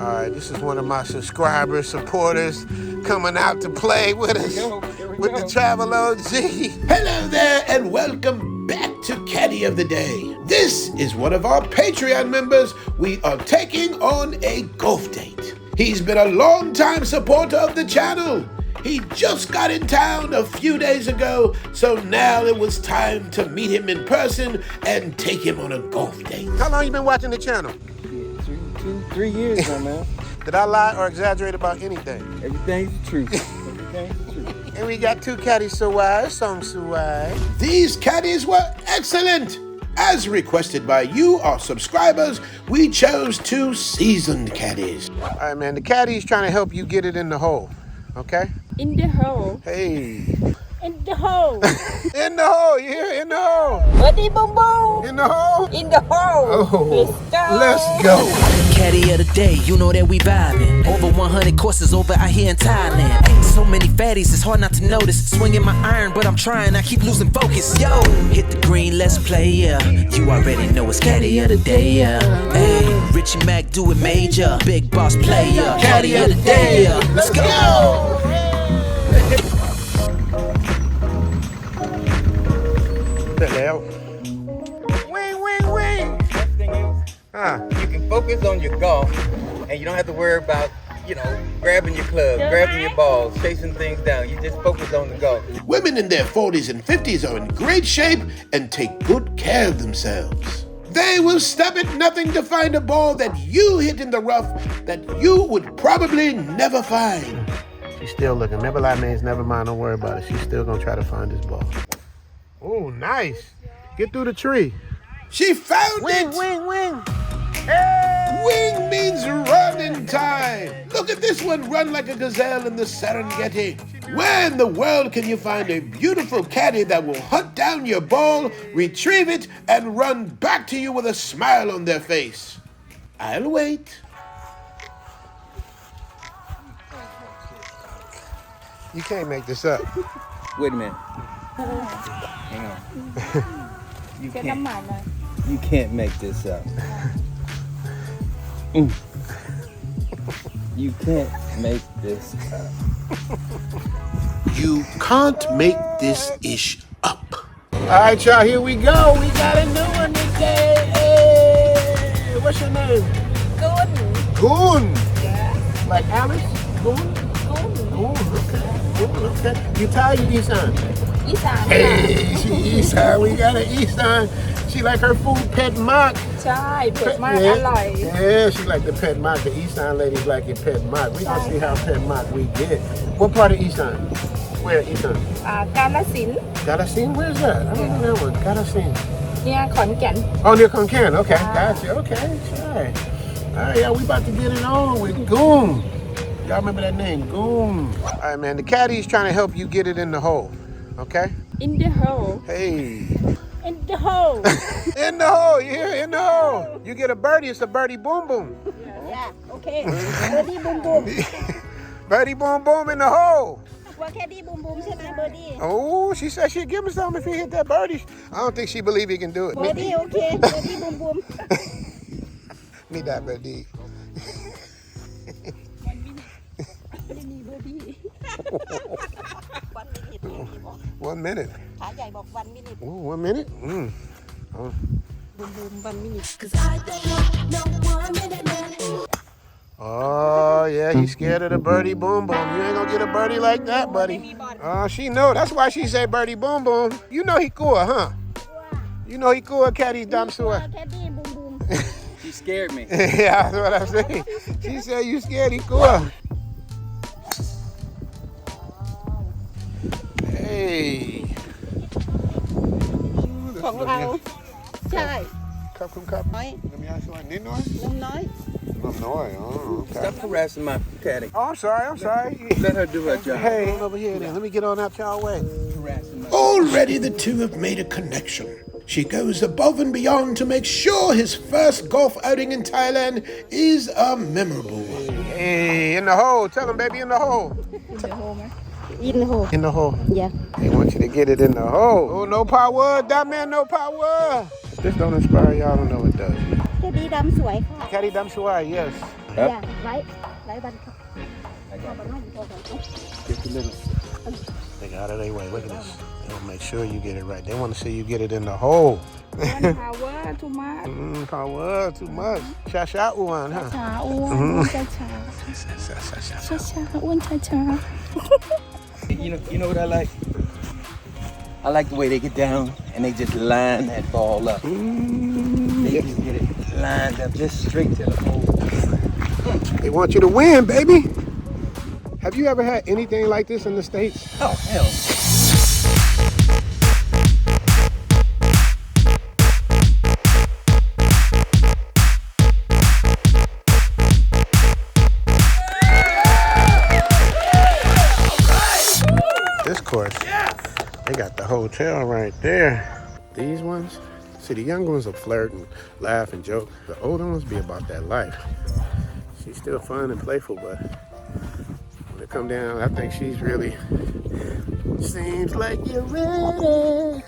All right, this is one of my subscribers, supporters, coming out to play with us with the Travel OG. Hello there, and welcome back to Caddy of the Day. This is one of our Patreon members. We are taking on a golf date. He's been a long-time supporter of the channel. He just got in town a few days ago, so now it was time to meet him in person and take him on a golf date. How long you been watching the channel? 3 years now, man. Did I lie or exaggerate about anything? Everything's the truth. Everything's the truth. And we got two caddies, so why? These caddies were excellent. As requested by you, our subscribers, we chose two seasoned caddies. All right, man, the caddy's trying to help you get it in the hole, okay? In the hole. Hey. In the hole. In the hole, you hear? In the hole. Buddy boom boom. In the hole? In the hole. Oh. Let's go. Let's go. Caddy of the day, you know that we vibing. Over 100 courses over out here in Thailand. So many fatties, it's hard not to notice. Swinging my iron, but I'm trying, I keep losing focus. Yo, hit the green, let's play, yeah. You already know it's Caddy of the day, yeah. Hey, Richie Mac, do it major. Big boss player. Caddy of the day, yeah. Let's go. Wing, wing, wing. Best thing is, you can focus on your golf, and you don't have to worry about, grabbing your club, grabbing your balls, chasing things down. You just focus on the golf. Women in their 40s and 50s are in great shape and take good care of themselves. They will stop at nothing to find a ball that you hit in the rough that you would probably never find. She's still looking. Never lie, means never mind. Don't worry about it. She's still going to try to find this ball. Oh, nice. Get through the tree. She found it. Wing, wing. Hey! Wing means run in time. Look at this one, run like a gazelle in the Serengeti. Where in the world can you find a beautiful caddy that will hunt down your ball, retrieve it, and run back to you with a smile on their face? I'll wait. You can't make this up. Wait a minute. Hang on. You can't make this up. You can't make this up. You can't make this ish up. All right, y'all, here we go. We got a new one today. Hey, what's your name? Goon. Goon. Yeah. Like Alice? Goon? Goon, okay. Goon, okay. You Thai, you Isan? Isan. Hey, she Isan. We got an Isan. She like her food pet mark. ใช่เผ็ดมากอร่อย Yeah, she like the pet mark. The Isan ladies like it pet mark. We gonna see how pet mark we get. What part of Isan? Where Isan? กาฬสินธุ์ Galasin? Where's that? I don't know that one. Galasin. เนี่ยขอนแก่น Oh, near Concan. Okay, gotcha. Okay, sure. All right, y'all, we about to get it on with Goon. Y'all remember that name, Goon? All right, man, the caddy's trying to help you get it in the hole, okay? In the hole. Hey. In the hole. In the hole, you hear? In the hole. You get a birdie, it's a birdie boom boom. Yeah, okay. Birdie boom boom. Birdie boom boom in the hole. ว่าแค่ดีบูมบูมใช่ไหมเบอร์ดี้ Oh, she said she'd give him something if he hit that birdie. I don't think she believe he can do it. เบอร์ดี้โอเคเบอร์ดี้บูมบูม Need that birdie. ไม่มีเบอร์ดี้ 1 minute. ขาใหญ่บอก1 minute Oh, 1 minute? Oh. บูมบูม1 minute Oh, yeah, he's scared of the birdie boom boom. You ain't gonna get a birdie like that, buddy. She know. That's why she say birdie boom boom. You know he cool, huh? You know he cool, Caddy Damsua. แค่ดีบูมบูม She scared me. Yeah, that's what I'm saying. She said you scared, he cool. Hey. ของเราใช่ Cup. น้อย Let me ask you one. Ninoy? นมน้อย Ninoy. Oh, okay. Stop harassing my caddy. Oh, I'm sorry. Let her do her job. Hey, over here then. Let me get on out y'all way. Harassing my Already the two have made a connection. She goes above and beyond to make sure his first golf outing in Thailand is a memorable one. Hey, in the hole. Tell him, baby, in the hole. In the hole ไหม In the hole In the hole. Yeah They want you to get it in the hole. Oh, no power. That man, no power. If this don't inspire y'all, I don't know what does. แค่ดีดำสวยค่ะ Caddy Damsuai, yes. Yeah, right bắn không. I got Bắn nó gì thôi còn. just a little. They got it anyway. Look at this. They'll make sure you get it right. They want to see you get it in the hole. One power too much. Power too much. Cha one, huh? ช้าอ้วนช้าช้าอ้วนช้า You know what I like? I like the way they get down and they just line that ball up. They just get it lined up just straight to the hole. They want you to win, baby. Have you ever had anything like this in the States? Oh, hell. This course, they got the hotel right there. These ones, see, the young ones will flirt and laugh and joke. The older ones be about that life. She's still fun and playful, but when it come down, I think she's really, seems like you're ready.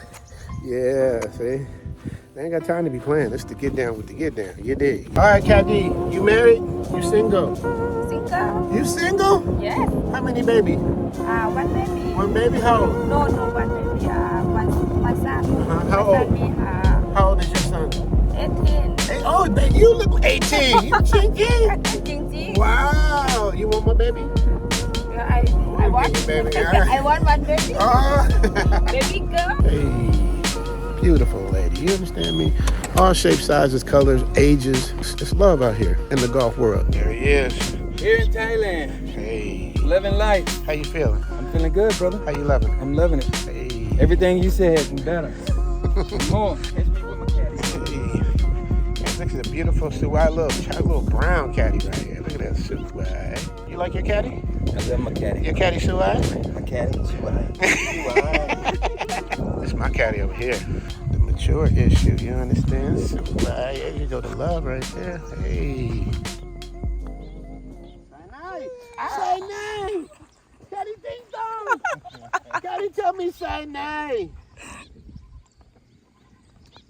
Yeah, see? They ain't got time to be playing. It's the get down with the get down. You dig? All right, Caddy, you married? You single? Single. You single? Yes. How many baby? One baby. One baby? How old? No, one baby. One son. How old? How old is your son? 18. Hey, oh, baby, you look 18. You chinky. จริง Wow. You want my baby? I want baby. I want one baby. Oh. Baby girl. Hey, beautiful lady. You understand me? All shapes, sizes, colors, ages. It's love out here in the golf world. There he is. Here in Thailand, Hey. living life. How you feeling? I'm feeling good, brother. How you loving it? I'm loving it. Hey. Everything you said has been better. More. It's me with my caddy. Hey. This is a beautiful Suai little brown caddy right here. Look at that Suai. You like your caddy? I love my caddy. Your caddy Suai? My caddy. This is my caddy over here. The mature issue, you understand? Suai. There you go, the love right there. Hey. Say nay. Caddy ding dong. Caddy tell me say nay.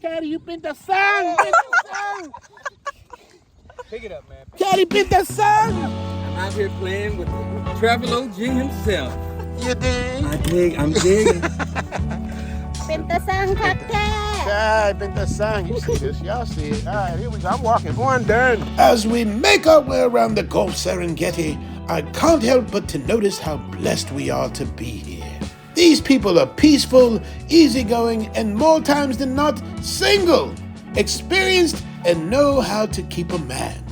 Caddy, you been the song. Pick it up, man. Caddy been the song. I'm out here playing with the travel OG himself. You dig? I'm digging. เป็นตาสร้างคักแท้ God, been the song. You see this? Y'all see it? All right, here we go. I'm walking on done. As we make our way around the Gulf Serengeti, I can't help but to notice how blessed we are to be here. These people are peaceful, easygoing, and more times than not, single, experienced, and know how to keep a man.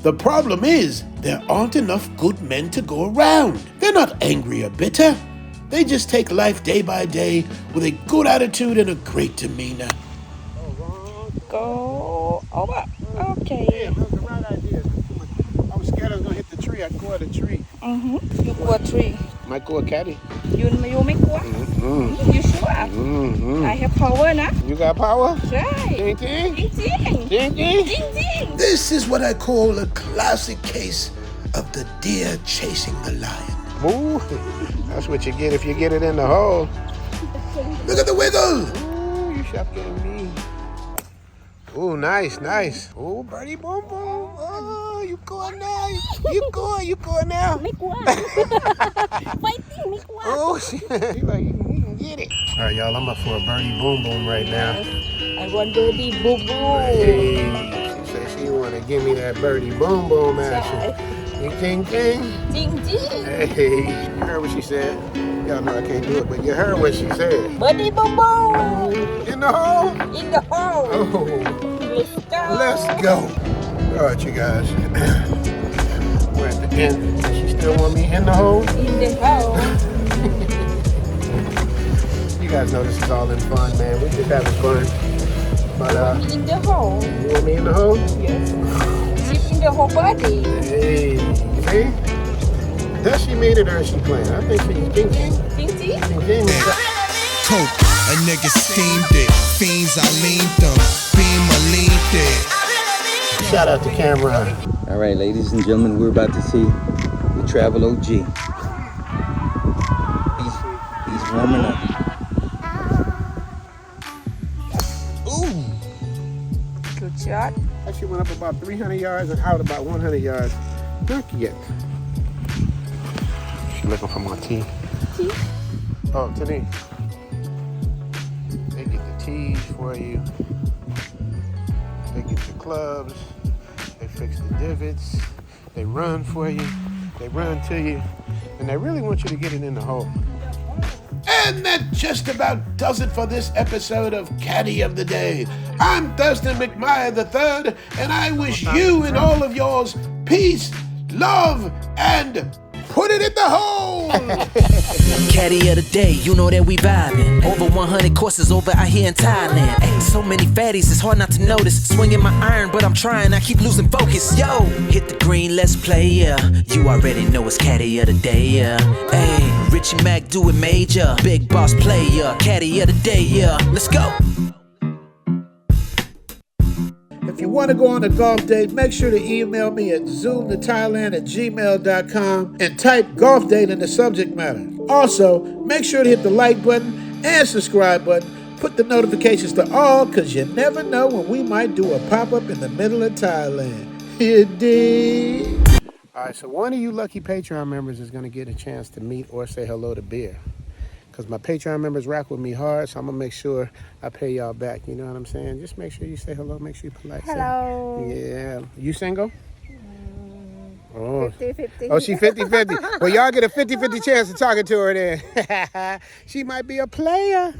The problem is, there aren't enough good men to go around. They're not angry or bitter. They just take life day by day with a good attitude and a great demeanor. go over okay Yeah, that was the right idea. I was scared I was going to hit the tree. I caught a tree. อยู่กลัว tree Might go a caddy. ยูไม่กลัว you sure I have power นะ You got power? ใช่ Ding, ding. จริง Ding, ding. จริง This is what I call a classic case of the deer chasing the lion. Ooh, that's what you get if you get it in the hole. Look at the wiggle. Ooh, you shot getting me. Ooh, nice. Ooh, birdie boom boom. Oh, you going now. You going now. ไม่กลัว fighting ไม่กลัว Oh, shit. You like, you can get it. All right, y'all, I'm up for a birdie boom boom right now. I want birdie boo boo Hey, she said she want to give me that birdie boom boom action. Ting, ting. จริง Hey, you heard what she said? Y'all know I can't do it, but you heard what she said. birdie boo boo In the hole? in the hole Oh, let's go let's go. All right, you guys. We're at the end. She still want me in the hole? in the hole You guys know this is all in fun, man. We just having fun. But, in the hole you want me in the hole? yes sheep in the hole birdie Hey, see? Does she mean it or is she playing? I think she's thinking. จริง Thinking. Coke, a nigga steamed it. Fiends, I leaned them. Beam, I leaned it. Shout out to Cameron. All right, ladies and gentlemen, we're about to see the travel OG. He's warming up. Ooh. good shot Actually went up about 300 yards and out about 100 yards. Not yet. She's looking for more tea. Tea? Oh, Tani. They get the teas for you. They get your clubs. They fix the divots. They run for you. They run to you. And they really want you to get it in the hole. And that just about does it for this episode of Caddy of the Day. I'm Thurston McMyer III, and I wish you and all of yours peace, love, and put it in the hole! Caddy of the day, you know that we vibing. Over 100 courses over out here in Thailand. Ain't so many fatties, it's hard not to notice. Swinging my iron, but I'm trying, I keep losing focus. Yo, hit the green, let's play, yeah. You already know it's Caddy of the day, yeah. Hey, Richie Mac, do it major. Big boss player, Caddy of the day, yeah. Let's go. If you want to go on a golf date, make sure to email me at zoomtothailand@gmail.com and type golf date in the subject matter. Also, make sure to hit the like button and subscribe button. Put the notifications to all, because you never know when we might do a pop-up in the middle of Thailand. You dig? All right, so one of you lucky Patreon members is going to get a chance to meet or say hello to Beer. Because my Patreon members rock with me hard, so I'm going to make sure I pay y'all back. You know what I'm saying? Just make sure you say hello. Make sure you're polite. Hello. Yeah. You single? Oh. 50-50. Oh, she 50-50. Well, y'all get a 50-50 chance of talking to her then. She might be a player.